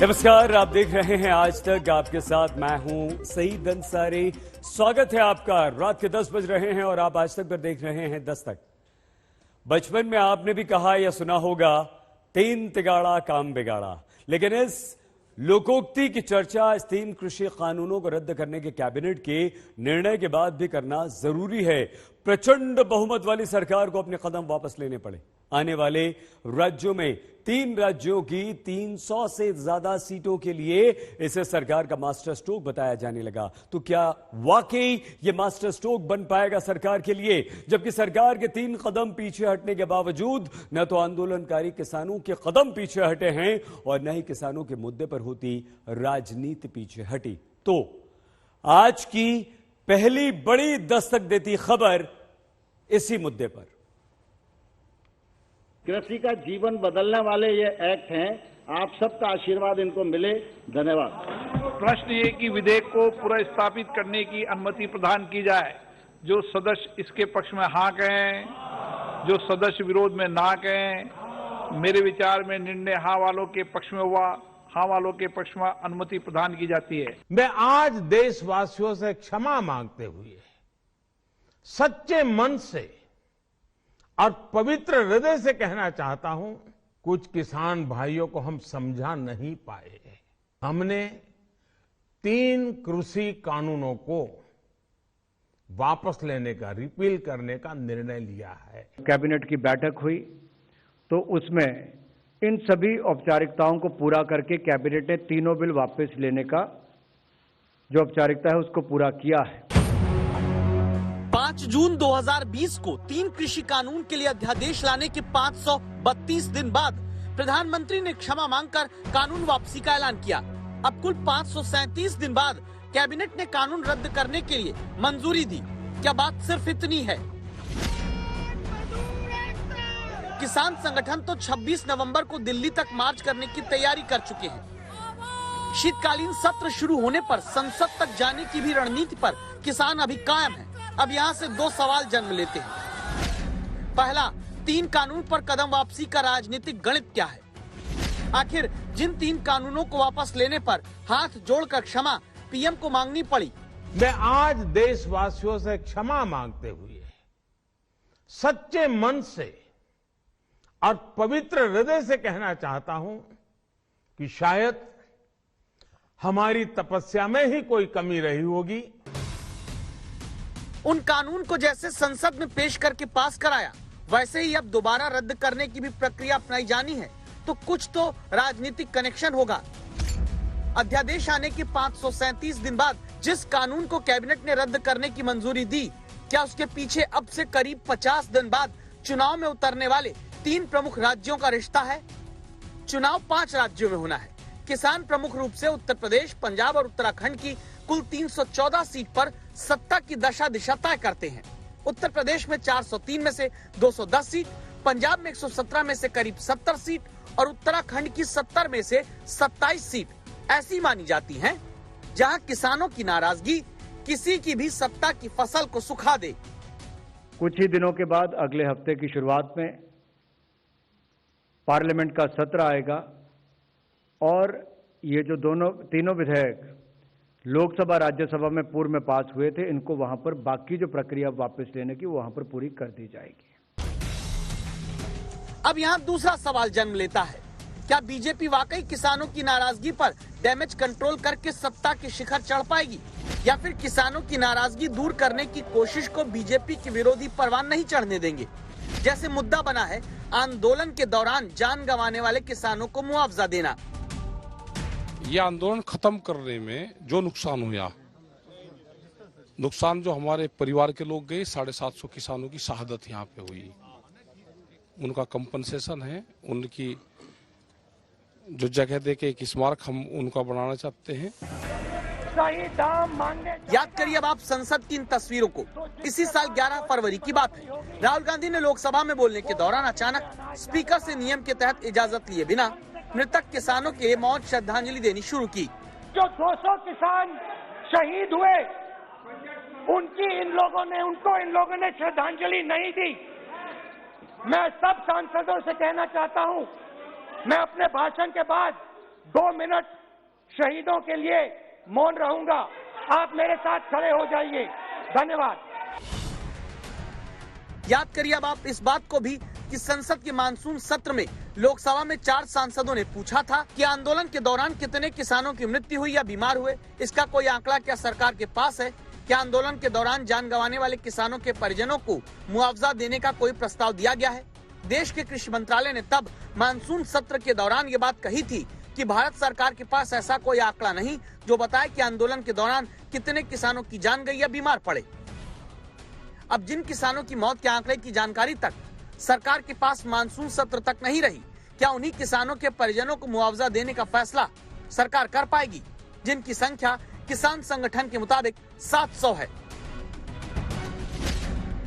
नमस्कार, आप देख रहे हैं आज तक। आपके साथ मैं हूं सईद अंसारी। स्वागत है आपका। रात के 10 बज रहे हैं और आप आज तक पर देख रहे हैं दस्तक। बचपन में आपने भी कहा या सुना होगा, 3 तिगाड़ा काम बिगाड़ा। लेकिन इस लोकोक्ति की चर्चा इस 3 कृषि कानूनों को रद्द करने के कैबिनेट के निर्णय के बाद भी करना जरूरी है। प्रचंड बहुमत वाली सरकार को अपने कदम वापस लेने पड़े। आने वाले राज्यों में 3 राज्यों की 300 से ज्यादा सीटों के लिए इसे सरकार का मास्टर स्ट्रोक बताया जाने लगा। तो क्या वाकई ये मास्टर स्ट्रोक बन पाएगा सरकार के लिए, जबकि सरकार के 3 कदम पीछे हटने के बावजूद न तो आंदोलनकारी किसानों के कदम पीछे हटे हैं और न ही किसानों के मुद्दे पर होती राजनीति पीछे हटी। तो आज की पहली बड़ी दस्तक देती खबर इसी मुद्दे पर। कृषि का जीवन बदलने वाले ये एक्ट हैं। आप सबका आशीर्वाद इनको मिले। धन्यवाद। प्रश्न ये कि विधेयक को पुनर्स्थापित करने की अनुमति प्रदान की जाए। जो सदस्य इसके पक्ष में हाँ कहें, जो सदस्य विरोध में ना कहें। मेरे विचार में निर्णय हाँ वालों के पक्ष में हुआ। हाँ वालों के पक्ष में अनुमति प्रदान की जाती है। मैं आज देशवासियों से क्षमा मांगते हुए सच्चे मन से और पवित्र हृदय से कहना चाहता हूं, कुछ किसान भाइयों को हम समझा नहीं पाए। हमने 3 कृषि कानूनों को वापस लेने का, रिपील करने का निर्णय लिया है। कैबिनेट की बैठक हुई तो उसमें इन सभी औपचारिकताओं को पूरा करके कैबिनेट ने तीनों बिल वापस लेने का जो औपचारिकता है उसको पूरा किया है। 5 जून 2020 को 3 कृषि कानून के लिए अध्यादेश लाने के 532 दिन बाद प्रधानमंत्री ने क्षमा मांगकर कानून वापसी का ऐलान किया। अब कुल 537 दिन बाद कैबिनेट ने कानून रद्द करने के लिए मंजूरी दी। क्या बात सिर्फ इतनी है? किसान संगठन तो 26 नवंबर को दिल्ली तक मार्च करने की तैयारी कर चुके हैं। शीतकालीन सत्र शुरू होने पर संसद तक जाने की भी रणनीति पर किसान अभी कायम है। अब यहाँ से 2 सवाल जन्म लेते हैं। पहला, 3 कानून पर कदम वापसी का राजनीतिक गणित क्या है? आखिर जिन 3 कानूनों को वापस लेने पर हाथ जोड़कर क्षमा पीएम को मांगनी पड़ी। मैं आज देशवासियों से क्षमा मांगते हुए सच्चे मन से और पवित्र हृदय से कहना चाहता हूं कि शायद हमारी तपस्या में ही कोई कमी रही होगी। उन कानून को जैसे संसद में पेश करके पास कराया, वैसे ही अब दोबारा रद्द करने की भी प्रक्रिया अपनाई जानी है। तो कुछ तो राजनीतिक कनेक्शन होगा। अध्यादेश आने के 537 दिन बाद जिस कानून को कैबिनेट ने रद्द करने की मंजूरी दी, क्या उसके पीछे अब से करीब 50 दिन बाद चुनाव में उतरने वाले 3 प्रमुख राज्यों का रिश्ता है? चुनाव 5 राज्यों में होना है। किसान प्रमुख रूप से उत्तर प्रदेश, पंजाब और उत्तराखंड की कुल 314 सीट पर सत्ता की दशा दिशा तय करते हैं। उत्तर प्रदेश में 403 में से 210 सीट, पंजाब में 117 में से करीब 70 सीट और उत्तराखंड की 70 में से 27 सीट ऐसी मानी जाती हैं जहां किसानों की नाराजगी किसी की भी सत्ता की फसल को सुखा दे। कुछ ही दिनों के बाद अगले हफ्ते की शुरुआत में पार्लियामेंट का सत्र आएगा और ये जो तीनों विधेयक लोकसभा राज्यसभा में पूर्व में पास हुए थे, इनको वहां पर बाकी जो प्रक्रिया वापस लेने की वहां पर पूरी कर दी जाएगी। अब यहाँ दूसरा सवाल जन्म लेता है, क्या बीजेपी वाकई किसानों की नाराजगी पर डैमेज कंट्रोल करके सत्ता के शिखर चढ़ पाएगी, या फिर किसानों की नाराजगी दूर करने की कोशिश को बीजेपी के विरोधी परवान नहीं चढ़ने देंगे? जैसे मुद्दा बना है आंदोलन के दौरान जान गंवाने वाले किसानों को मुआवजा देना। ये आंदोलन खत्म करने में जो नुकसान हुआ, नुकसान जो हमारे परिवार के लोग गए, 750 किसानों की शहादत यहाँ पे हुई, उनका कंपनसेशन है। उनकी जो जगह देके एक स्मारक हम उनका बनाना चाहते हैं। सही दाम मांगे। याद करिए अब आप संसद की इन तस्वीरों को। इसी साल 11 फरवरी की बात है। राहुल गांधी ने लोकसभा में बोलने के दौरान अचानक स्पीकर से नियम के तहत इजाजत लिए बिना मृतक किसानों के मौत श्रद्धांजलि देनी शुरू की। जो 200 किसान शहीद हुए, उनको इन लोगों ने श्रद्धांजलि नहीं दी। मैं सब सांसदों से कहना चाहता हूं, मैं अपने भाषण के बाद 2 मिनट शहीदों के लिए मौन रहूंगा। आप मेरे साथ खड़े हो जाइए। धन्यवाद। याद करिए अब आप इस बात को भी कि संसद के मानसून सत्र में लोकसभा में 4 सांसदों ने पूछा था कि आंदोलन के दौरान कितने किसानों की मृत्यु हुई या बीमार हुए। इसका कोई आंकड़ा क्या सरकार के पास है? क्या आंदोलन के दौरान जान गंवाने वाले किसानों के परिजनों को मुआवजा देने का कोई प्रस्ताव दिया गया है? देश के कृषि मंत्रालय ने तब मानसून सत्र के दौरान ये बात कही थी कि भारत सरकार के पास ऐसा कोई आंकड़ा नहीं जो बताए कि आंदोलन के दौरान कितने किसानों की जान गई या बीमार पड़े। अब जिन किसानों की मौत के आंकड़े की जानकारी तक सरकार के पास मानसून सत्र तक नहीं रही, क्या उन्हीं किसानों के परिजनों को मुआवजा देने का फैसला सरकार कर पाएगी, जिनकी संख्या किसान संगठन के मुताबिक 700 है।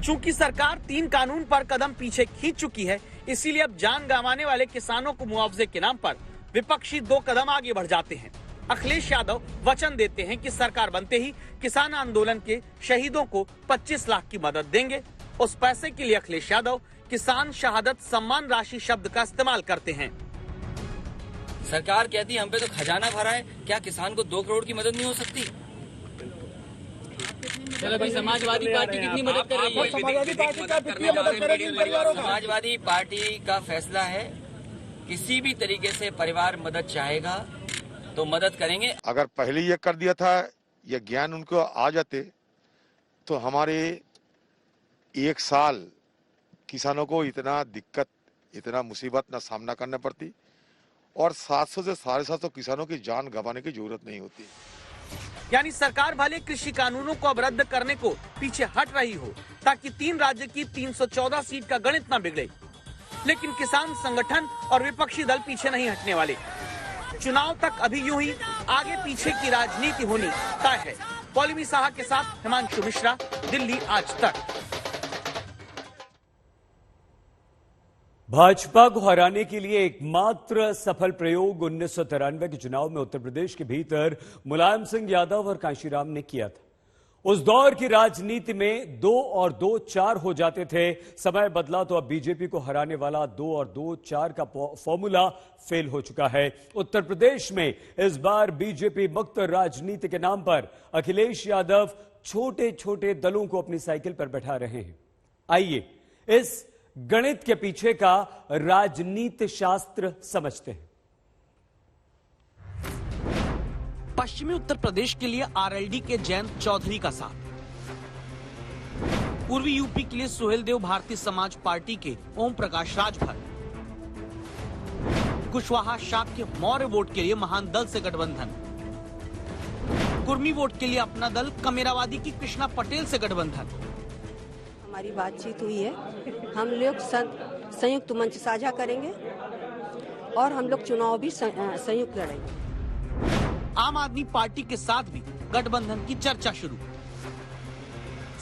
चूंकि सरकार 3 कानून पर कदम पीछे खींच चुकी है, इसीलिए अब जान गंवाने वाले किसानों को मुआवजे के नाम पर विपक्षी 2 कदम आगे बढ़ जाते हैं। अखिलेश यादव वचन देते हैं कि सरकार बनते ही किसान आंदोलन के शहीदों को 25 लाख की मदद देंगे। उस पैसे के लिए अखिलेश यादव किसान शहादत सम्मान राशि शब्द का इस्तेमाल करते हैं। सरकार कहती है हम पे तो खजाना भरा है, क्या किसान को 2 करोड़ की मदद नहीं हो सकती? समाजवादी पार्टी कितनी मदद कर रही है? समाजवादी पार्टी का फैसला है, किसी भी तरीके से परिवार मदद चाहेगा तो मदद करेंगे। अगर पहले ये कर दिया था, ये ज्ञान उनको आ जाते तो हमारे 1 साल किसानों को इतना दिक्कत, इतना मुसीबत ना सामना करना पड़ती और 700 से 750 किसानों की जान गंवाने की जरूरत नहीं होती। यानी सरकार भले कृषि कानूनों को अब रद्द करने को पीछे हट रही हो ताकि 3 राज्य की 314 सीट का गणित न बिगड़े, लेकिन किसान संगठन और विपक्षी दल पीछे नहीं हटने वाले। चुनाव तक अभी यूं ही आगे पीछे की राजनीति होनी तय है। पॉलिमी साहा के साथ हिमांशु मिश्रा, दिल्ली आज तक। भाजपा को हराने के लिए एकमात्र सफल प्रयोग 1993 के चुनाव में उत्तर प्रदेश के भीतर मुलायम सिंह यादव और कांशीराम ने किया था। उस दौर की राजनीति में 2 और 2 4 हो जाते थे। समय बदला तो अब बीजेपी को हराने वाला 2 और 2 4 का फॉर्मूला फेल हो चुका है। उत्तर प्रदेश में इस बार बीजेपी मुक्त राजनीति के नाम पर अखिलेश यादव छोटे छोटे दलों को अपनी साइकिल पर बैठा रहे हैं। आइए इस गणित के पीछे का राजनीति शास्त्र समझते हैं। पश्चिमी उत्तर प्रदेश के लिए आरएलडी के जयंत चौधरी का साथ, पूर्वी यूपी के लिए सुहेल देव भारतीय समाज पार्टी के ओम प्रकाश राजभर, कुशवाहा शाक्य मौर्य वोट के लिए महान दल से गठबंधन, कुर्मी वोट के लिए अपना दल कमेरावादी की कृष्णा पटेल से गठबंधन। हमारी बातचीत हुई है, हम लोग संयुक्त मंच साझा करेंगे और हम लोग चुनाव भी संयुक्त लड़ेंगे। आम आदमी पार्टी के साथ भी गठबंधन की चर्चा शुरू।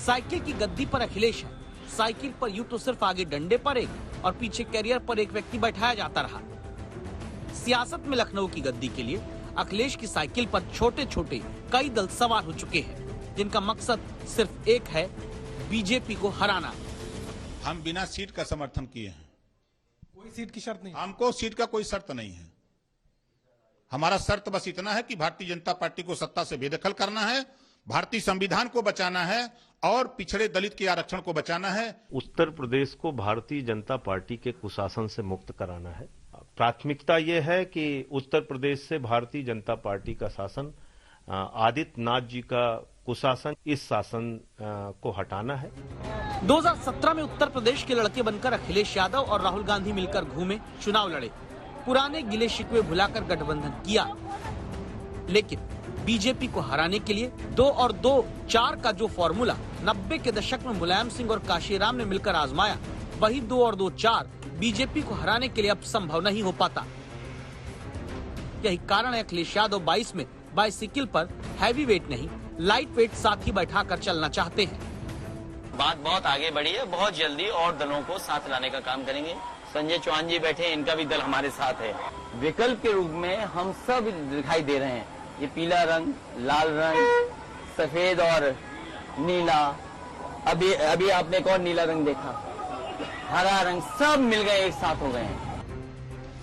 साइकिल की गद्दी पर अखिलेश है। साइकिल पर यूं तो सिर्फ आगे डंडे पर एक और पीछे कैरियर पर एक व्यक्ति बैठाया जाता रहा। सियासत में लखनऊ की गद्दी के लिए अखिलेश की साइकिल पर छोटे छोटे कई दल सवार हो चुके हैं, जिनका मकसद सिर्फ एक है, बीजेपी को हराना। हम बिना सीट का समर्थन किए हैं। कोई सीट की शर्त नहीं। हमको सीट का कोई शर्त नहीं है। हमारा शर्त बस इतना है कि भारतीय जनता पार्टी को सत्ता से बेदखल करना है, भारतीय संविधान को बचाना है और पिछड़े दलित के आरक्षण को बचाना है। उत्तर प्रदेश को भारतीय जनता पार्टी के कुशासन से मुक्त कराना है। प्राथमिकता यह है कि उत्तर प्रदेश से भारतीय जनता पार्टी का शासन, आदित्यनाथ जी का कुशासन, इस शासन को हटाना है। 2017 में उत्तर प्रदेश के लड़के बनकर अखिलेश यादव और राहुल गांधी मिलकर घूमे, चुनाव लड़े, पुराने गिले शिकवे भुलाकर गठबंधन किया। लेकिन बीजेपी को हराने के लिए 2 और 2 4 का जो फॉर्मूला 90 के दशक में मुलायम सिंह और काशीराम ने मिलकर आजमाया, वही 2 और 2 4 बीजेपी को हराने के लिए अब संभव नहीं हो पाता। यही कारण है अखिलेश यादव 22 में बाइसिकल पर हैवी वेट नहीं, लाइट वेट साथी बैठाकर चलना चाहते हैं। बात बहुत आगे बढ़ी है, बहुत जल्दी और दलों को साथ लाने का काम करेंगे। संजय चौहान जी बैठे हैं, इनका भी दल हमारे साथ है। विकल्प के रूप में हम सब दिखाई दे रहे हैं। ये पीला रंग, लाल रंग, सफेद और नीला, अभी आपने एक और नीला रंग देखा, हरा रंग, सब मिल गए, एक साथ हो गए हैं।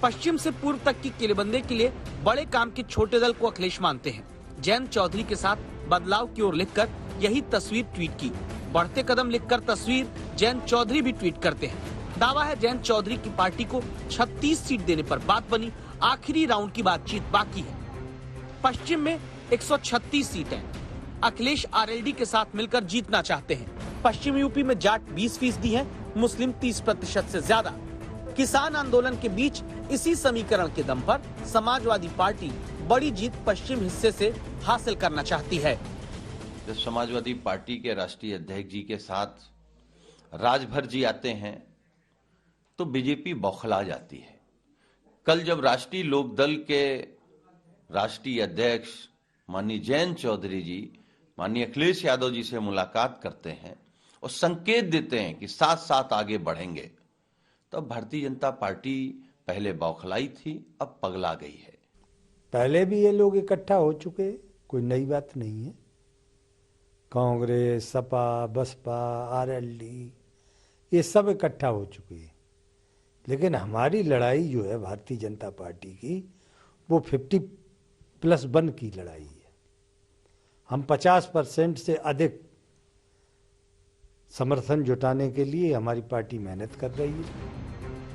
पश्चिम से पूर्व तक की किलेबंदी के लिए बड़े काम के छोटे दल को अखिलेश मानते हैं। जयंत चौधरी के साथ बदलाव की ओर लिखकर यही तस्वीर ट्वीट की। बढ़ते कदम लिखकर तस्वीर जयंत चौधरी भी ट्वीट करते हैं। दावा है जयंत चौधरी की पार्टी को 36 सीट देने पर बात बनी, आखिरी राउंड की बातचीत बाकी है। पश्चिम में 136 सीटें अखिलेश आरएलडी के साथ मिलकर जीतना चाहते हैं। पश्चिम यूपी में जाट 20% है, मुस्लिम 30% से ज्यादा। किसान आंदोलन के बीच इसी समीकरण के दम पर समाजवादी पार्टी बड़ी जीत पश्चिम हिस्से से हासिल करना चाहती है। जब समाजवादी पार्टी के राष्ट्रीय अध्यक्ष जी के साथ राजभर जी आते हैं तो बीजेपी बौखला जाती है। कल जब राष्ट्रीय लोकदल के राष्ट्रीय अध्यक्ष माननीय जयंत चौधरी जी माननीय अखिलेश यादव जी से मुलाकात करते हैं और संकेत देते हैं कि साथ साथ आगे बढ़ेंगे, तब भारतीय जनता पार्टी पहले बौखलाई थी, अब पगला गई है। पहले भी ये लोग इकट्ठा हो चुके, कोई नई बात नहीं है। कांग्रेस, सपा, बसपा, आरएलडी ये सब इकट्ठा हो चुके हैं। लेकिन हमारी लड़ाई जो है भारतीय जनता पार्टी की, वो 50+1 की लड़ाई है। हम 50% से अधिक समर्थन जुटाने के लिए हमारी पार्टी मेहनत कर रही है।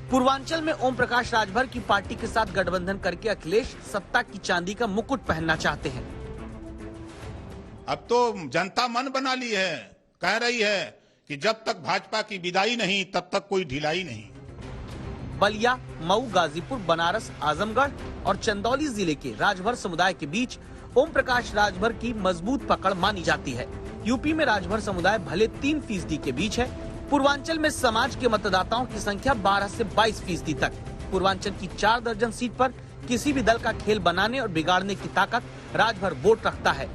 पूर्वांचल में ओम प्रकाश राजभर की पार्टी के साथ गठबंधन करके अखिलेश सत्ता की चांदी का मुकुट पहनना चाहते हैं। अब तो जनता मन बना ली है, कह रही है कि जब तक भाजपा की विदाई नहीं तब तक कोई ढिलाई नहीं। बलिया, मऊ, गाजीपुर, बनारस, आजमगढ़ और चंदौली जिले के राजभर समुदाय के बीच ओम प्रकाश राजभर की मजबूत पकड़ मानी जाती है। यूपी में राजभर समुदाय भले 3% के बीच है। पूर्वांचल में समाज के मतदाताओं की संख्या 12 से 22% तक। पूर्वांचल की 4 दर्जन सीट पर किसी भी दल का खेल बनाने और बिगाड़ने की ताकत राजभर वोट रखता है।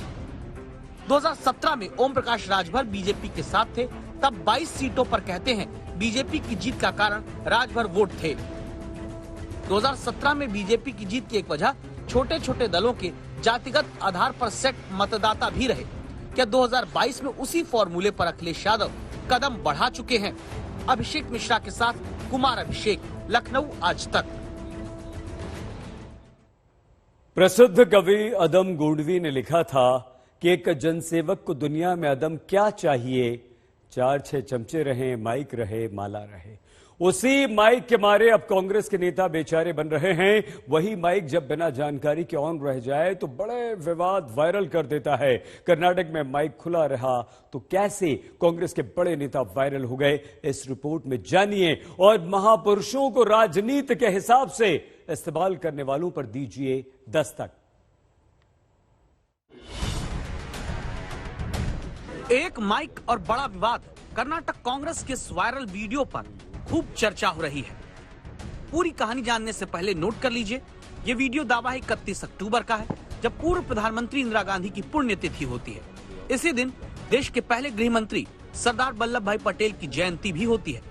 2017 में ओम प्रकाश राजभर बीजेपी के साथ थे, तब 22 सीटों पर कहते हैं बीजेपी की जीत का कारण राजभर वोट थे। 2017 में बीजेपी की जीत की एक वजह छोटे छोटे दलों के जातिगत आधार पर सेट मतदाता भी रहे। क्या 2022 में उसी फॉर्मूले पर अखिलेश यादव कदम बढ़ा चुके हैं? अभिषेक मिश्रा के साथ कुमार अभिषेक, लखनऊ आज तक। प्रसिद्ध कवि अदम गोंडवी ने लिखा था कि एक जनसेवक को दुनिया में अदम क्या चाहिए? 4-6 चमचे रहे, माइक रहे, माला रहे। उसी माइक के मारे अब कांग्रेस के नेता बेचारे बन रहे हैं। वही माइक जब बिना जानकारी के ऑन रह जाए तो बड़े विवाद वायरल कर देता है। कर्नाटक में माइक खुला रहा तो कैसे कांग्रेस के बड़े नेता वायरल हो गए, इस रिपोर्ट में जानिए। और महापुरुषों को राजनीति के हिसाब से इस्तेमाल करने वालों पर दीजिए दस्तक। एक माइक और बड़ा विवाद। कर्नाटक कांग्रेस के इस वायरल वीडियो पर खूब चर्चा हो रही है। पूरी कहानी जानने से पहले नोट कर लीजिए, ये वीडियो दावा 31 अक्टूबर का है, जब पूर्व प्रधानमंत्री इंदिरा गांधी की पुण्यतिथि होती है। इसी दिन देश के पहले गृह मंत्री सरदार वल्लभ भाई पटेल की जयंती भी होती है।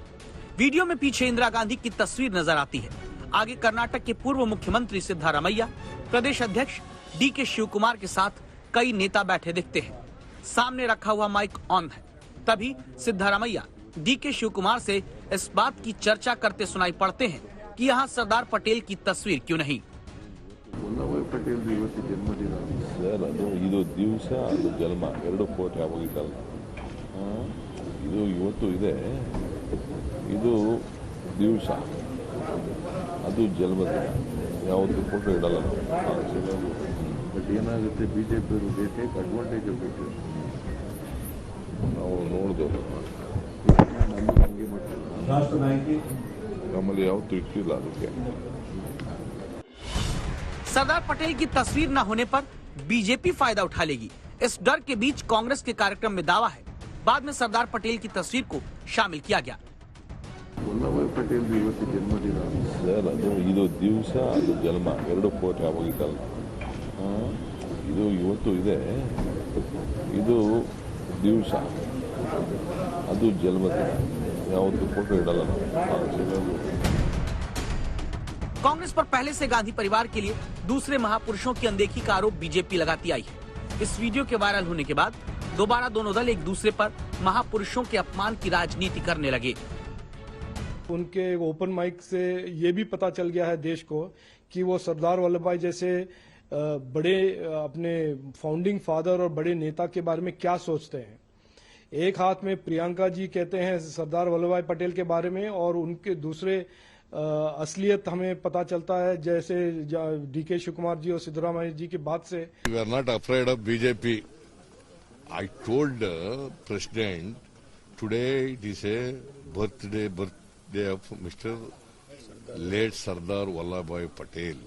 वीडियो में पीछे इंदिरा गांधी की तस्वीर नजर आती है। आगे कर्नाटक के पूर्व मुख्यमंत्री सिद्धारमैया, प्रदेश अध्यक्ष DK शिवकुमार के साथ कई नेता बैठे दिखते हैं। सामने रखा हुआ माइक ऑन है। तभी सिद्धारमैया DK शिवकुमार से इस बात की चर्चा करते सुनाई पड़ते हैं कि यहाँ सरदार पटेल की तस्वीर क्यों नहीं। ವಲ್ಲಭಾಯಿ ಪಟೇಲ್ ಇವತ್ತು ಜನ್ಮದಿನ ಸರ್, ಇದು ದಿವಸ ಅದು ಜನ್ಮ ಎರಡು ಫೋಟೋ ಆಗೋಗಿತ್ತಲ್ಲ, ಇದು ಇವತ್ತು ಇದೆ, ಇದು ದಿವಸ ಅದು ಜನ್ಮದಿನ, ಯಾವತ್ತು ಫೋಟೋ ಇಡಲ್ಲ ನಾವು. ಬಟ್ ಏನಾಗುತ್ತೆ ಬಿಜೆಪಿ ಅವರು ಟೇಕ್ ಅಡ್ವಾಂಟೇಜ್ ಆಫ್ ಇಟ್. ನಾವು ನೋಡಿದೆವು, ನಮ್ಮಲ್ಲಿ ಹಂಗೆ ಮಾಡ್ತೀವಿ, ನಮ್ಮಲ್ಲಿ ಯಾವತ್ತೂ ಇಟ್ಟಿಲ್ಲ ಅದಕ್ಕೆ. सरदार पटेल की तस्वीर न होने पर बीजेपी फायदा उठा लेगी, इस डर के बीच कांग्रेस के कार्यक्रम में दावा है बाद में सरदार पटेल की तस्वीर को शामिल किया गया। ವಲ್ಲಭಾಯಿ ಪಟೇಲ್ ಇವತ್ತು ಜನ್ಮದಿನ ಸರ್, ಇದು ದಿವಸ ಅದು ಜನ್ಮ ಎರಡು ಫೋಟೋ ಆಗೋಗಿತ್ತಲ್ಲ, ಇದು ಇವತ್ತು ಇದೆ, ಇದು ದಿವಸ ಅದು ಜನ್ಮದಿನ, ಯಾವತ್ತು ಫೋಟೋ ಇಡಲ್ಲ ನಾವು. कांग्रेस पर पहले से गांधी परिवार के लिए दूसरे महापुरुषों की अनदेखी का आरोप बीजेपी लगाती आई है। इस वीडियो के वायरल होने के बाद दोबारा दोनों दल एक दूसरे पर महापुरुषों के अपमान की राजनीति करने लगे। उनके ओपन माइक से ये भी पता चल गया है देश को कि वो सरदार वल्लभ भाई जैसे बड़े अपने फाउंडिंग फादर और बड़े नेता के बारे में क्या सोचते हैं। एक हाथ में प्रियंका जी कहते हैं सरदार वल्लभ भाई पटेल के बारे में, और उनके दूसरे असलियत हमें पता चलता है जैसे डीके शिव कुमार जी और सिद्धरामैया जी की बात से। We are not afraid of BJP. I told the President today it is a birthday of Mr. late Sardar Vallabhbhai Patel.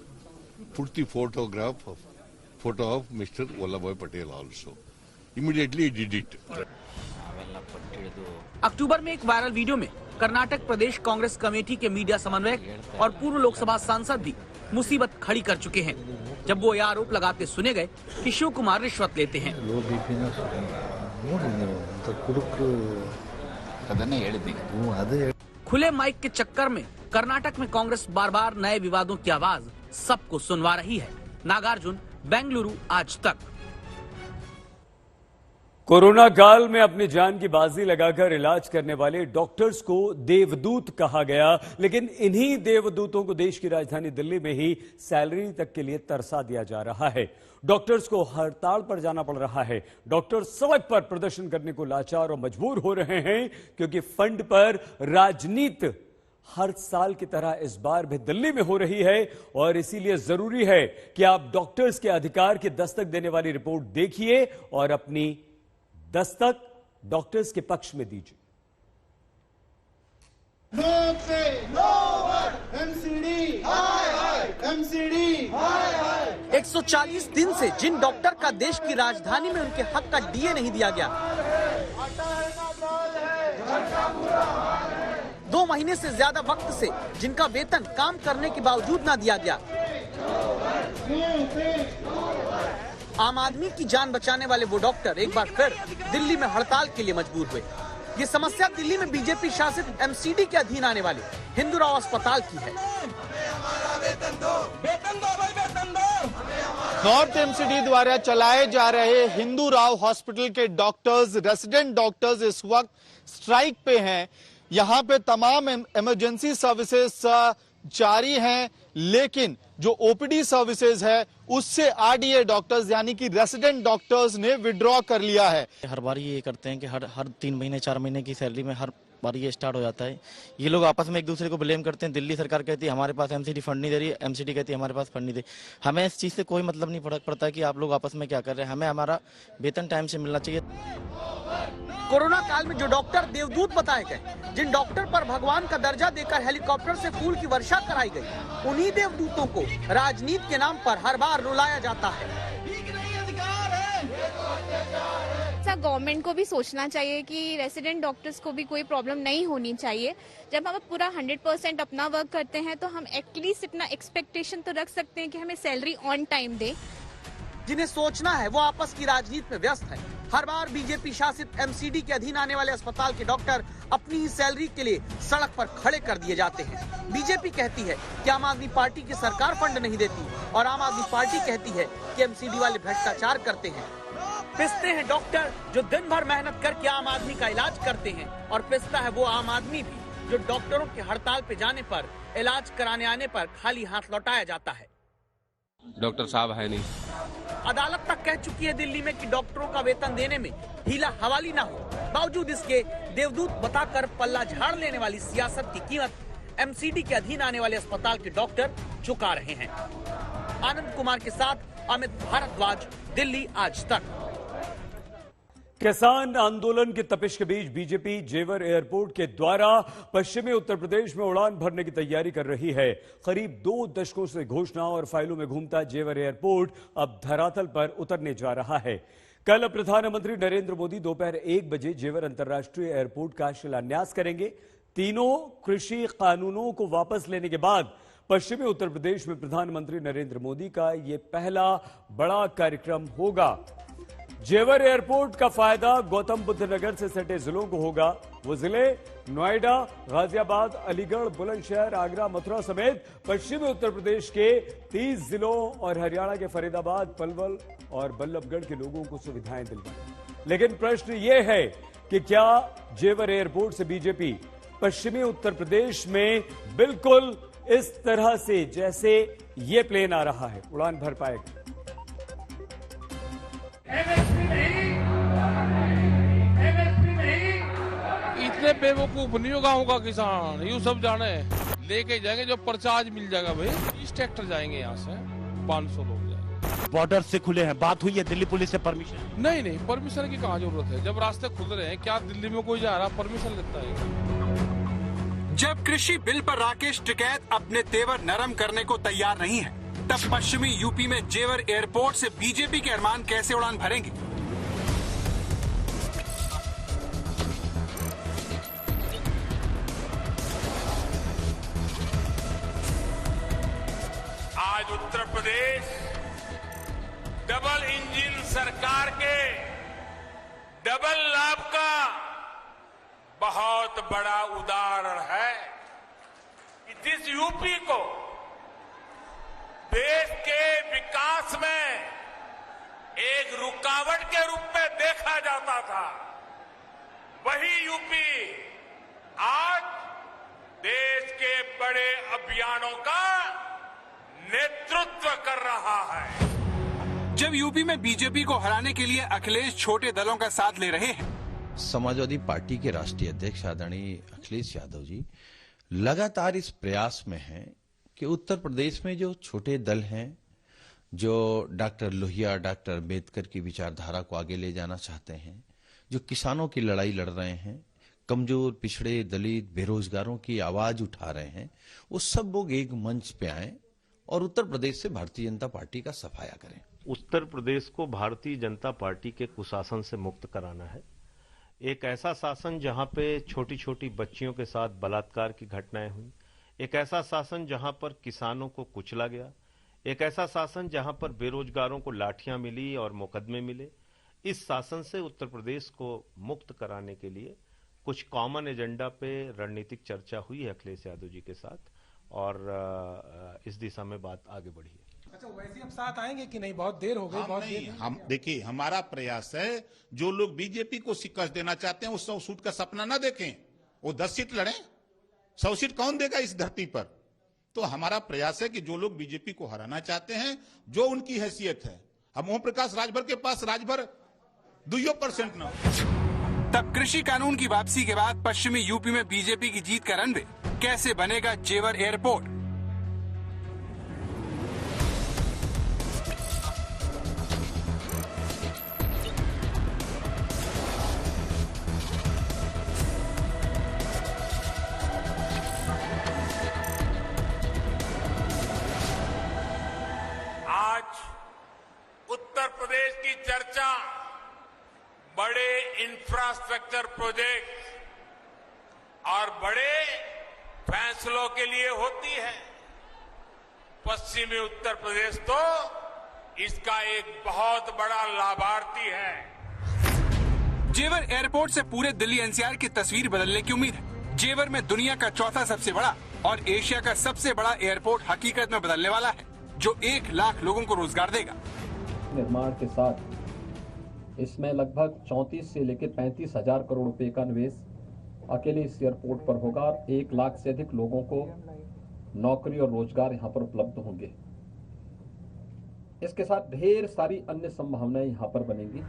Put the photo of Mr. Vallabhbhai Patel also. Immediately he did it. अक्टूबर में एक viral video में कर्नाटक प्रदेश Congress committee के media समन्वयक और पूर्व लोकसभा सांसद भी मुसीबत खड़ी कर चुके हैं, जब वो ये आरोप लगाते सुने गए कि शिव कुमार रिश्वत लेते हैं। खुले माइक के चक्कर में कर्नाटक में कांग्रेस बार बार नए विवादों की आवाज सबको सुनवा रही है। नागार्जुन, बेंगलुरु, आज तक। कोरोना काल में अपनी जान की बाजी लगाकर इलाज करने वाले डॉक्टर्स को देवदूत कहा गया, लेकिन इन्हीं देवदूतों को देश की राजधानी दिल्ली में ही सैलरी तक के लिए तरसा दिया जा रहा है। डॉक्टर्स को हड़ताल पर जाना पड़ रहा है। डॉक्टर सड़क पर प्रदर्शन करने को लाचार और मजबूर हो रहे हैं, क्योंकि फंड पर राजनीति हर साल की तरह इस बार भी दिल्ली में हो रही है। और इसीलिए जरूरी है कि आप डॉक्टर्स के अधिकार की दस्तक देने वाली रिपोर्ट देखिए और अपनी दस्तक डॉक्टर्स के पक्ष में दीजिए। 140 दिन से जिन डॉक्टर का देश की राजधानी में उनके हक का डीए नहीं दिया गया, 2 महीने से ज्यादा वक्त से जिनका वेतन काम करने के बावजूद ना दिया गया, आम आदमी की जान बचाने वाले वो डॉक्टर एक बार फिर दिल्ली में हड़ताल के लिए मजबूर हुए। ये समस्या दिल्ली में बीजेपी शासित एमसीडी के अधीन आने वाले हिंदू राव अस्पताल की है। नॉर्थ एमसीडी द्वारा चलाए जा रहे हिंदू राव हॉस्पिटल के डॉक्टर्स, रेसिडेंट डॉक्टर्स इस वक्त स्ट्राइक पे हैं। यहाँ पे तमाम इमरजेंसी सर्विसेज जारी हैं, लेकिन जो ओपीडी सर्विसेज है उससे आरडीए डॉक्टर्स यानी कि रेसिडेंट डॉक्टर्स ने विड्रॉ कर लिया है। हर बार ये करते हैं कि हर 3 महीने 4 महीने की सैलरी में हर बार ये स्टार्ट हो जाता है। ये लोग आपस में एक दूसरे को ब्लेम करते हैं। दिल्ली सरकार कहती है हमारे पास एमसीडी फंड नहीं दे रही, एमसीडी कहती है हमारे पास फंड नहीं दे। हमें इस चीज से कोई मतलब नहीं फर्क पड़ता कि आप लोग आपस में क्या कर रहे हैं। हमें हमारा वेतन टाइम से मिलना चाहिए। कोरोना काल में जो डॉक्टर देवदूत बताए गए, जिन डॉक्टर पर भगवान का दर्जा देकर हेलीकॉप्टर से फूल की वर्षा कराई गई, उन्हीं देवदूतों को राजनीति के नाम पर हर बार रुलाया जाता है। गवर्नमेंट को भी सोचना चाहिए कि रेसिडेंट डॉक्टर्स को भी कोई प्रॉब्लम नहीं होनी चाहिए। जब हम पूरा 100% अपना वर्क करते हैं तो हम एटलीस्ट इतना एक्सपेक्टेशन तो रख सकते हैं कि हमें सैलरी ऑन टाइम दे। जिन्हें सोचना है वो आपस की राजनीति में व्यस्त है। हर बार बीजेपी शासित एमसीडी के अधीन आने वाले अस्पताल के डॉक्टर अपनी ही सैलरी के लिए सड़क पर खड़े कर दिए जाते हैं। बीजेपी कहती है कि आम आदमी पार्टी की सरकार फंड नहीं देती, और आम आदमी पार्टी कहती है कि एमसीडी वाले भ्रष्टाचार करते हैं। पिसते हैं डॉक्टर जो दिन भर मेहनत करके आम आदमी का इलाज करते हैं, और पिसता है वो आम आदमी भी जो डॉक्टरों के हड़ताल पे जाने पर, इलाज कराने आने पर खाली हाथ लौटाया जाता है। डॉक्टर साहब है नहीं। अदालत तक कह चुकी है दिल्ली में कि डॉक्टरों का वेतन देने में हीला हवाली ना हो। बावजूद इसके देवदूत बताकर पल्ला झाड़ लेने वाली सियासत की कीमत एमसीडी के अधीन आने वाले अस्पताल के डॉक्टर चुका रहे हैं। आनंद कुमार के साथ अमित भारद्वाज, दिल्ली आज तक। किसान आंदोलन की तपिश के बीच बीजेपी जेवर एयरपोर्ट के द्वारा पश्चिमी उत्तर प्रदेश में उड़ान भरने की तैयारी कर रही है। करीब 2 दशकों से घोषणा और फाइलों में घूमता जेवर एयरपोर्ट अब धरातल पर उतरने जा रहा है। कल प्रधानमंत्री नरेंद्र मोदी दोपहर 1 बजे जेवर अंतर्राष्ट्रीय एयरपोर्ट का शिलान्यास करेंगे। तीनों कृषि कानूनों को वापस लेने के बाद पश्चिमी उत्तर प्रदेश में प्रधानमंत्री नरेंद्र मोदी का यह पहला बड़ा कार्यक्रम होगा। जेवर एयरपोर्ट का फायदा गौतम बुद्ध नगर से सटे जिलों को होगा। वो जिले नोएडा, गाजियाबाद, अलीगढ़, बुलंदशहर, आगरा, मथुरा समेत पश्चिमी उत्तर प्रदेश के 30 जिलों और हरियाणा के फरीदाबाद, पलवल और बल्लभगढ़ के लोगों को सुविधाएं दिलवाएं। लेकिन प्रश्न ये है कि क्या जेवर एयरपोर्ट से बीजेपी पश्चिमी उत्तर प्रदेश में बिल्कुल इस तरह से जैसे ये प्लेन आ रहा है उड़ान भर पाएगा। इतने बेवकूफ नहीं होगा किसान, यूं सब जाने लेके जाएंगे जो पर्चा आज मिल जाएगा भाई। 20 ट्रैक्टर जाएंगे यहाँ से, 500 लोग जाएंगे। बॉर्डर से खुले हैं, बात हुई है दिल्ली पुलिस से परमिशन? नहीं, परमिशन की कहाँ जरूरत है, जब रास्ते खुल रहे हैं। क्या दिल्ली में कोई जा रहा परमिशन लेता है? जब कृषि बिल पर राकेश टिकैत अपने तेवर नरम करने को तैयार नहीं है, तब पश्चिमी यूपी में जेवर एयरपोर्ट से बीजेपी के अरमान कैसे उड़ान भरेंगे? आज उत्तर प्रदेश डबल इंजन सरकार के डबल लाभ का बहुत बड़ा उदाहरण है कि जिस यूपी को देश के विकास में एक रुकावट के रूप में देखा जाता था, वही यूपी आज देश के बड़े अभियानों का नेतृत्व कर रहा है। जब यूपी में बीजेपी को हराने के लिए अखिलेश छोटे दलों का साथ ले रहे हैं, समाजवादी पार्टी के राष्ट्रीय अध्यक्ष आदरणीय अखिलेश यादव जी लगातार इस प्रयास में हैं कि उत्तर प्रदेश में जो छोटे दल हैं, जो डॉक्टर लोहिया, डॉक्टर अम्बेडकर की विचारधारा को आगे ले जाना चाहते हैं, जो किसानों की लड़ाई लड़ रहे हैं, कमजोर, पिछड़े, दलित, बेरोजगारों की आवाज उठा रहे हैं, वो सब लोग एक मंच पे आए और उत्तर प्रदेश से भारतीय जनता पार्टी का सफाया करें। उत्तर प्रदेश को भारतीय जनता पार्टी के कुशासन से मुक्त कराना है। एक ऐसा शासन जहां पे छोटी छोटी बच्चियों के साथ बलात्कार की घटनाएं हुई, एक ऐसा शासन जहां पर किसानों को कुचला गया, एक ऐसा शासन जहां पर बेरोजगारों को लाठियां मिली और मुकदमे मिले। इस शासन से उत्तर प्रदेश को मुक्त कराने के लिए कुछ कॉमन एजेंडा पे रणनीतिक चर्चा हुई है अखिलेश यादव जी के साथ और इस दिशा में बात आगे बढ़ी है। अच्छा, वैसे अब साथ आएंगे कि नहीं? बहुत देर हो गई। बहुत देर हम देखिए, हमारा प्रयास है जो लोग बीजेपी को शिकस्त देना चाहते हैं वो 100 सीट का सपना ना देखें, वो 10 सीट लड़ें। 100 सीट कौन देगा इस धरती पर? तो हमारा प्रयास है कि जो लोग बीजेपी को हराना चाहते हैं, जो उनकी हैसियत है, हम ओम प्रकाश राजभर के पास राजभर 2% ना। तब कृषि कानून की वापसी के बाद पश्चिमी यूपी में बीजेपी की जीत का रनवे कैसे बनेगा जेवर एयरपोर्ट? उत्तर प्रदेश की चर्चा बड़े इंफ्रास्ट्रक्चर प्रोजेक्ट और बड़े फैसलों के लिए होती है। पश्चिमी उत्तर प्रदेश तो इसका एक बहुत बड़ा लाभार्थी है। जेवर एयरपोर्ट से पूरे दिल्ली एनसीआर की तस्वीर बदलने की उम्मीद है। जेवर में दुनिया का चौथा सबसे बड़ा और एशिया का सबसे बड़ा एयरपोर्ट हकीकत में बदलने वाला है, जो 1 लाख लोगों को रोजगार देगा। निर्माण के साथ इसमें लगभग 34 से लेकर 35 हजार करोड़ रुपए का निवेश अकेले इस एयरपोर्ट पर होगा और 1 लाख से अधिक लोगों को नौकरी और रोजगार यहां पर उपलब्ध होंगे। इसके साथ ढेर सारी अन्य संभावनाएं यहां पर बनेंगी।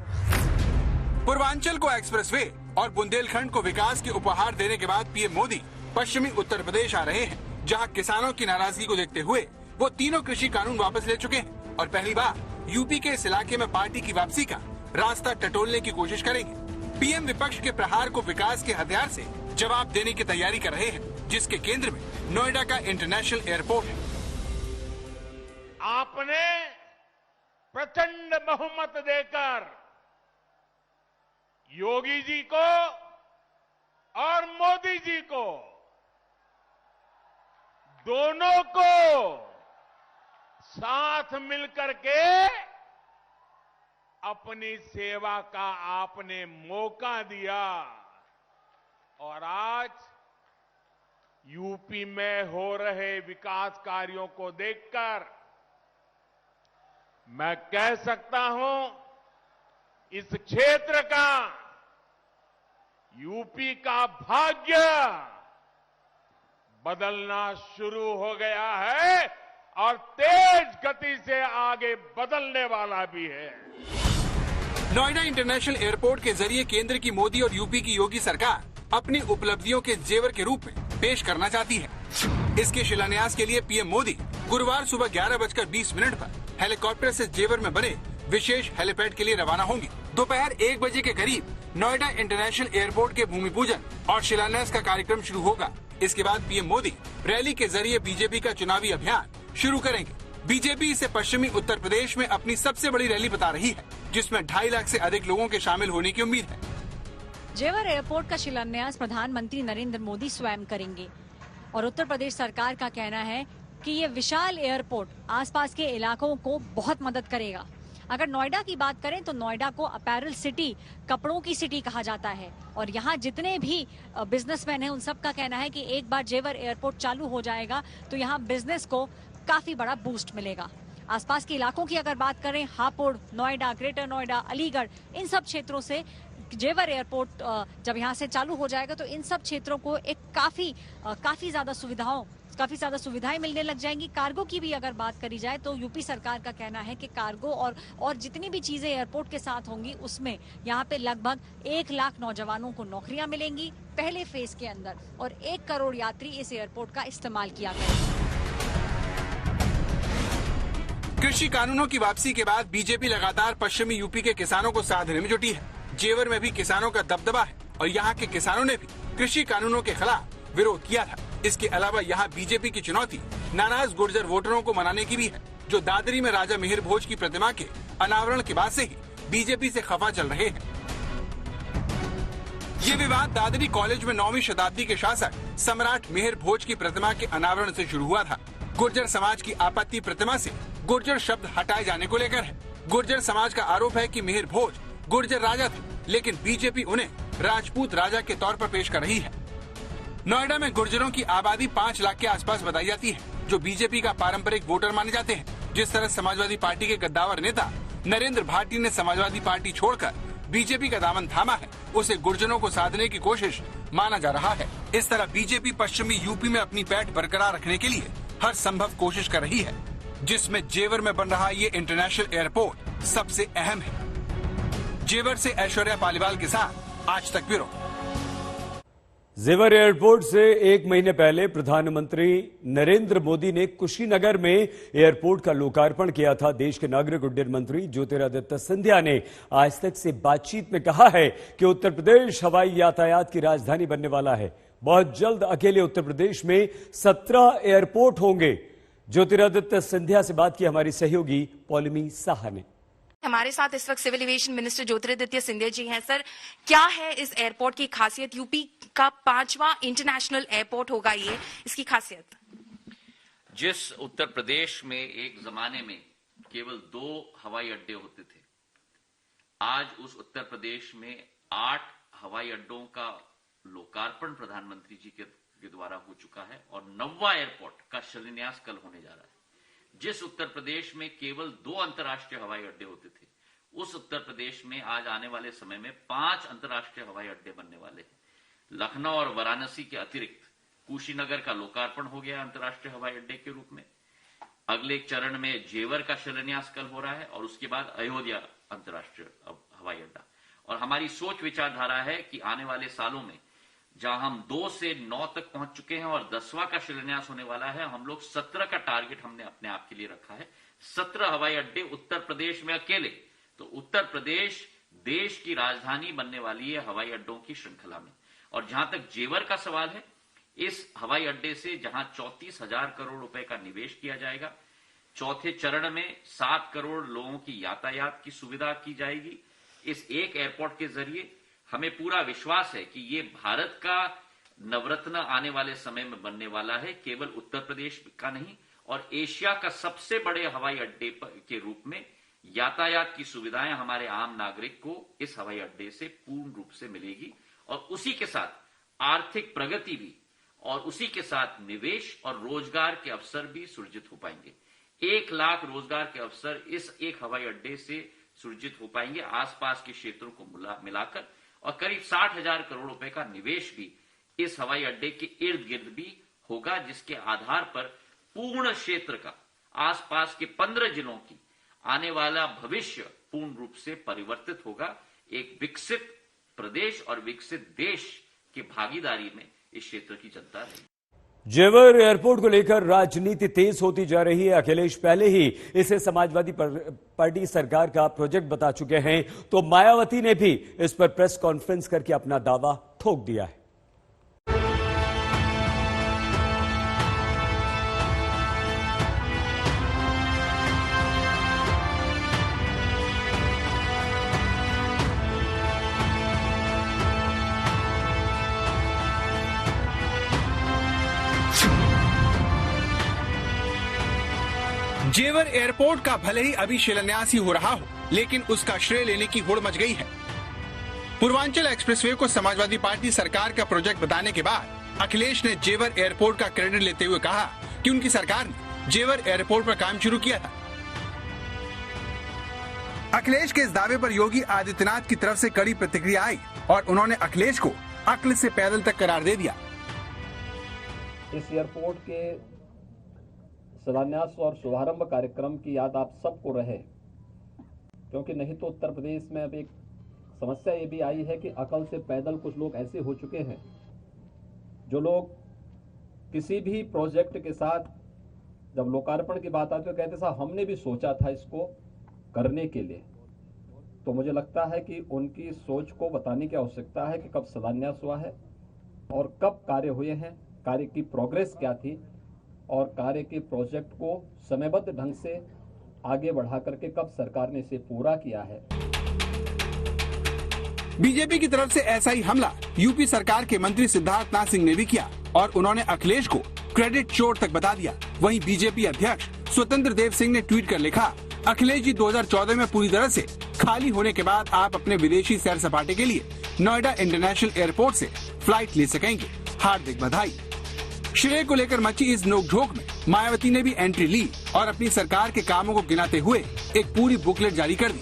पूर्वांचल को एक्सप्रेसवे और बुंदेलखंड को विकास के उपहार देने के बाद पीएम मोदी पश्चिमी उत्तर प्रदेश आ रहे हैं, जहां किसानों की नाराजगी को देखते हुए वो तीनों कृषि कानून वापस ले चुके हैं और पहली बार यूपी के इस इलाके में पार्टी की वापसी का रास्ता टटोलने की कोशिश करेंगे। पीएम विपक्ष के प्रहार को विकास के हथियार से जवाब देने की तैयारी कर रहे हैं, जिसके केंद्र में नोएडा का इंटरनेशनल एयरपोर्ट है। आपने प्रचंड बहुमत देकर योगी जी को और मोदी जी को दोनों को साथ मिलकर के अपनी सेवा का आपने मौका दिया और आज यूपी में हो रहे विकास कार्यों को देखकर मैं कह सकता हूं इस क्षेत्र का, यूपी का भाग्य बदलना शुरू हो गया है और तेज गति से आगे बदलने वाला भी है। नोएडा इंटरनेशनल एयरपोर्ट के जरिए केंद्र की मोदी और यूपी की योगी सरकार अपनी उपलब्धियों के जेवर के रूप में पेश करना चाहती है। इसके शिलान्यास के लिए पीएम मोदी गुरुवार सुबह 11:20 पर हेलीकॉप्टर से जेवर में बने विशेष हेलीपैड के लिए रवाना होंगे। दोपहर 1 बजे के करीब नोएडा इंटरनेशनल एयरपोर्ट के भूमि पूजन और शिलान्यास का कार्यक्रम शुरू होगा। इसके बाद पीएम मोदी रैली के जरिए बीजेपी का चुनावी अभियान शुरू करेंगे। बीजेपी इसे पश्चिमी उत्तर प्रदेश में अपनी सबसे बड़ी रैली बता रही है, जिसमें 2.5 लाख से अधिक लोगों के शामिल होने की उम्मीद है। जेवर एयरपोर्ट का शिलान्यास प्रधानमंत्री नरेंद्र मोदी स्वयं करेंगे और उत्तर प्रदेश सरकार का कहना है कि ये विशाल एयरपोर्ट आसपास के इलाकों को बहुत मदद करेगा। अगर नोएडा की बात करें तो नोएडा को अपैरल सिटी, कपड़ों की सिटी कहा जाता है और यहाँ जितने भी बिजनेसमैन हैं उन सब का कहना है कि एक बार जेवर एयरपोर्ट चालू हो जाएगा तो यहाँ बिजनेस को काफी बड़ा बूस्ट मिलेगा। आसपास के इलाकों की अगर बात करें, हापुड़, नोएडा, ग्रेटर नोएडा, अलीगढ़, इन सब क्षेत्रों से जेवर एयरपोर्ट जब यहाँ से चालू हो जाएगा तो इन सब क्षेत्रों को एक काफी ज्यादा सुविधाएं मिलने लग जाएंगी। कार्गो की भी अगर बात करी जाए तो यूपी सरकार का कहना है कि कार्गो और जितनी भी चीजें एयरपोर्ट के साथ होंगी उसमें यहाँ पे लगभग 1 लाख नौजवानों को नौकरियां मिलेंगी पहले फेज के अंदर और 1 करोड़ यात्री इस एयरपोर्ट का इस्तेमाल किया करेंगे। कृषि कानूनों की वापसी के बाद बीजेपी लगातार पश्चिमी यूपी के किसानों को साधने में जुटी है। जेवर में भी किसानों का दबदबा है और यहाँ के किसानों ने भी कृषि कानूनों के खिलाफ विरोध किया था। इसके अलावा यहाँ बीजेपी की चुनौती नाराज गुर्जर वोटरों को मनाने की भी है, जो दादरी में राजा मिहिर भोज की प्रतिमा के अनावरण के बाद से ही बीजेपी से खफा चल रहे हैं। ये विवाद दादरी कॉलेज में 9वीं शताब्दी के शासक सम्राट मिहिर भोज की प्रतिमा के अनावरण से शुरू हुआ था। गुर्जर समाज की आपत्ति प्रतिमा से गुर्जर शब्द हटाए जाने को लेकर है। गुर्जर समाज का आरोप है कि मिहिर भोज गुर्जर राजा थे, लेकिन बीजेपी उन्हें राजपूत राजा के तौर पर पेश कर रही है। नोएडा में गुर्जरों की आबादी 5 लाख के आसपास बताई जाती है, जो बीजेपी का पारंपरिक वोटर माने जाते हैं। जिस तरह समाजवादी पार्टी के गद्दावर नेता नरेंद्र भाटी ने समाजवादी पार्टी छोड़कर बीजेपी का दामन थामा है, उसे गुर्जरों को साधने की कोशिश माना जा रहा है। इस तरह बीजेपी पश्चिमी यूपी में अपनी पैठ बरकरार रखने के लिए हर संभव कोशिश कर रही है, जिसमें जेवर में बन रहा ये इंटरनेशनल एयरपोर्ट सबसे अहम है। जेवर से ऐश्वर्या पालीवाल के साथ आज तक ब्यूरो। जेवर एयरपोर्ट से 1 महीने पहले प्रधानमंत्री नरेंद्र मोदी ने कुशीनगर में एयरपोर्ट का लोकार्पण किया था। देश के नागरिक उड्डयन मंत्री ज्योतिरादित्य सिंधिया ने आज तक से बातचीत में कहा है कि उत्तर प्रदेश हवाई यातायात की राजधानी बनने वाला है। बहुत जल्द अकेले उत्तर प्रदेश में 17 एयरपोर्ट होंगे। ज्योतिरादित्य सिंधिया से बात की हमारी सहयोगी पौलमी साहा ने। हमारे साथ इस वक्त civil aviation minister Jyotiraditya Scindia ji हैं। सर, क्या है इस एयरपोर्ट की खासियत? यूपी का 5वां इंटरनेशनल एयरपोर्ट होगा ये, इसकी खासियत? जिस उत्तर प्रदेश में एक जमाने में केवल 2 हवाई अड्डे होते थे, आज उस उत्तर प्रदेश में 8 हवाई अड्डों का लोकार्पण प्रधानमंत्री जी के द्वारा हो चुका है और 9वां एयरपोर्ट का शिलान्यास कल होने जा रहा है। जिस उत्तर प्रदेश में केवल 2 अंतर्राष्ट्रीय हवाई अड्डे होते थे, उस उत्तर प्रदेश में आज आने वाले समय में 5 अंतर्राष्ट्रीय हवाई अड्डे बनने वाले हैं। लखनऊ और वाराणसी के अतिरिक्त कुशीनगर का लोकार्पण हो गया अंतर्राष्ट्रीय हवाई अड्डे के रूप में। अगले चरण में जेवर का शिलान्यास कल हो रहा है और उसके बाद अयोध्या अंतर्राष्ट्रीय हवाई अड्डा। और हमारी सोच विचारधारा है कि आने वाले सालों में जहां हम 2 से 9 तक पहुंच चुके हैं और 10वां का शिलान्यास होने वाला है, हम लोग 17 का टारगेट हमने अपने आप के लिए रखा है। 17 हवाई अड्डे उत्तर प्रदेश में अकेले। तो उत्तर प्रदेश देश की राजधानी बनने वाली है हवाई अड्डों की श्रृंखला में। और जहां तक जेवर का सवाल है, इस हवाई अड्डे से जहां 34,000 करोड़ रुपए का निवेश किया जाएगा, चौथे चरण में 7 करोड़ लोगों की यातायात की सुविधा की जाएगी। इस एक एयरपोर्ट के जरिए हमें पूरा विश्वास है कि ये भारत का नवरत्न आने वाले समय में बनने वाला है, केवल उत्तर प्रदेश का नहीं, और एशिया का सबसे बड़े हवाई अड्डे के रूप में यातायात की सुविधाएं हमारे आम नागरिक को इस हवाई अड्डे से पूर्ण रूप से मिलेगी। और उसी के साथ आर्थिक प्रगति भी, और उसी के साथ निवेश और रोजगार के अवसर भी सृजित हो पाएंगे। 1 लाख रोजगार के अवसर इस एक हवाई अड्डे से सृजित हो पाएंगे आसपास के क्षेत्रों को मिलाकर, और करीब 60,000 करोड़ रुपए का निवेश भी इस हवाई अड्डे के इर्द गिर्द भी होगा, जिसके आधार पर पूर्ण क्षेत्र का, आसपास के 15 जिलों की आने वाला भविष्य पूर्ण रूप से परिवर्तित होगा। एक विकसित प्रदेश और विकसित देश की भागीदारी में इस क्षेत्र की जनता रहेगी। जेवर एयरपोर्ट को लेकर राजनीति तेज होती जा रही है। अखिलेश पहले ही इसे समाजवादी पार्टी सरकार का प्रोजेक्ट बता चुके हैं, तो मायावती ने भी इस पर प्रेस कॉन्फ्रेंस करके अपना दावा ठोक दिया है। जेवर एयरपोर्ट का भले ही अभी शिलान्यास ही हो रहा हो, लेकिन उसका श्रेय लेने की होड़ मच गई है। पूर्वांचल एक्सप्रेसवे को समाजवादी पार्टी सरकार का प्रोजेक्ट बताने के बाद अखिलेश ने जेवर एयरपोर्ट का क्रेडिट लेते हुए कहा कि उनकी सरकार ने जेवर एयरपोर्ट पर काम शुरू किया था। अखिलेश के इस दावे पर योगी आदित्यनाथ की तरफ से कड़ी प्रतिक्रिया आई और उन्होंने अखिलेश को अक्ल से पैदल तक करार दे दिया। इस एयरपोर्ट के शिलान्यास और शुभारंभ कार्यक्रम की याद आप सबको रहे, क्योंकि नहीं तो उत्तर प्रदेश में अब एक समस्या ये भी आई है कि अकल से पैदल कुछ लोग ऐसे हो चुके हैं जो लोग किसी भी प्रोजेक्ट के साथ जब लोकार्पण की बात आती है तो कहते साहब हमने भी सोचा था इसको करने के लिए। तो मुझे लगता है कि उनकी सोच को बताने की आवश्यकता है कि कब शिलान्यास हुआ है और कब कार्य हुए हैं, कार्य की प्रोग्रेस क्या थी और कार्य के प्रोजेक्ट को समयबद्ध ढंग से आगे बढ़ा करके कब सरकार ने इसे पूरा किया है। बीजेपी की तरफ से ऐसा ही हमला यूपी सरकार के मंत्री सिद्धार्थनाथ सिंह ने भी किया और उन्होंने अखिलेश को क्रेडिट चोर तक बता दिया। वहीं बीजेपी अध्यक्ष स्वतंत्र देव सिंह ने ट्वीट कर लिखा, अखिलेश जी 2014 में पूरी तरह से खाली होने के बाद आप अपने विदेशी सैर सपाटे के लिए नोएडा इंटरनेशनल एयरपोर्ट से फ्लाइट ले सकेंगे, हार्दिक बधाई। श्रेय को लेकर मची इस नोकझोंक में मायावती ने भी एंट्री ली और अपनी सरकार के कामों को गिनाते हुए एक पूरी बुकलेट जारी कर दी।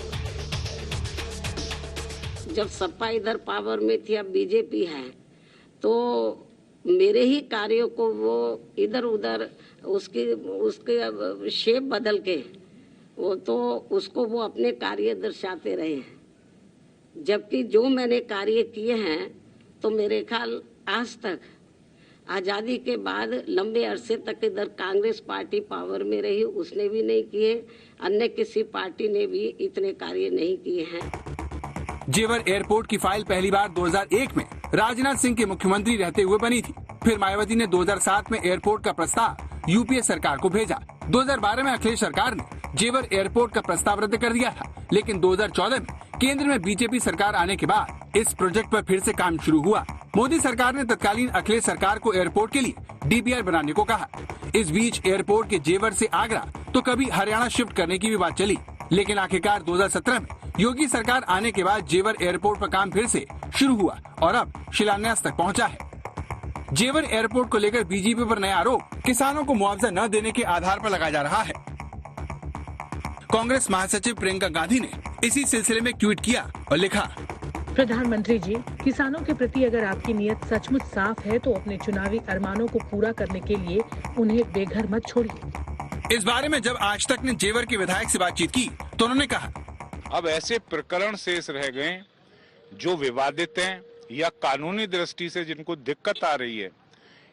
जब सपा इधर पावर में थी, अब बीजेपी है, तो मेरे ही कार्यों को वो इधर उधर उसके शेप बदल के वो तो उसको वो अपने कार्य दर्शाते रहे हैं। जबकि जो मैंने कार्य किए हैं तो मेरे ख्याल आज तक आजादी के बाद लंबे अरसे तक इधर कांग्रेस पार्टी पावर में रही, उसने भी नहीं किए, अन्य किसी पार्टी ने भी इतने कार्य नहीं किए हैं। जेवर एयरपोर्ट की फाइल पहली बार 2001 में राजनाथ सिंह के मुख्यमंत्री रहते हुए बनी थी। फिर मायावती ने 2007 में एयरपोर्ट का प्रस्ताव यूपीए सरकार को भेजा। 2012 में अखिलेश सरकार ने जेवर एयरपोर्ट का प्रस्ताव रद्द कर दिया था, लेकिन 2014 में केंद्र में बीजेपी सरकार आने के बाद इस प्रोजेक्ट पर फिर से काम शुरू हुआ। मोदी सरकार ने तत्कालीन अखिलेश सरकार को एयरपोर्ट के लिए डीपीआर बनाने को कहा। इस बीच एयरपोर्ट के जेवर से आगरा तो कभी हरियाणा शिफ्ट करने की भी बात चली, लेकिन आखिरकार 2017 में योगी सरकार आने के बाद जेवर एयरपोर्ट पर काम फिर से शुरू हुआ और अब शिलान्यास तक पहुंचा है। जेवर एयरपोर्ट को लेकर बीजेपी पर नया आरोप किसानों को मुआवजा न देने के आधार पर लगाया जा रहा है। कांग्रेस महासचिव प्रियंका गांधी ने इसी सिलसिले में ट्वीट किया और लिखा, प्रधानमंत्री जी, किसानों के प्रति अगर आपकी नीयत सचमुच साफ है तो अपने चुनावी अरमानों को पूरा करने के लिए उन्हें बेघर मत छोड़िए। इस बारे में जब आज तक ने जेवर के विधायक से बातचीत की तो उन्होंने कहा, अब ऐसे प्रकरण शेष रह गए जो विवादित हैं या कानूनी दृष्टि से जिनको दिक्कत आ रही है।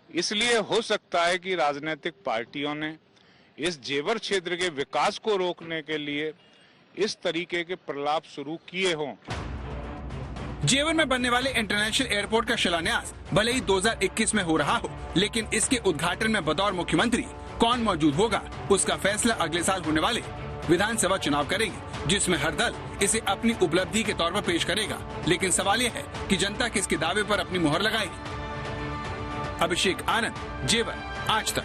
इसलिए हो सकता है कि राजनीतिक पार्टियों ने इस जेवर क्षेत्र के विकास को रोकने के लिए इस तरीके के प्रलाप शुरू किए हों। जेवर में बनने वाले इंटरनेशनल एयरपोर्ट का शिलान्यास भले ही 2021 में हो रहा हो, लेकिन इसके उद्घाटन में बतौर मुख्यमंत्री कौन मौजूद होगा उसका फैसला अगले साल होने वाले विधानसभा चुनाव करेगी, जिसमें हर दल इसे अपनी उपलब्धि के तौर पर पेश करेगा। लेकिन सवाल यह है कि जनता किसके दावे पर अपनी मुहर लगाएगी। अभिषेक आनंद, जेवर, आज तक।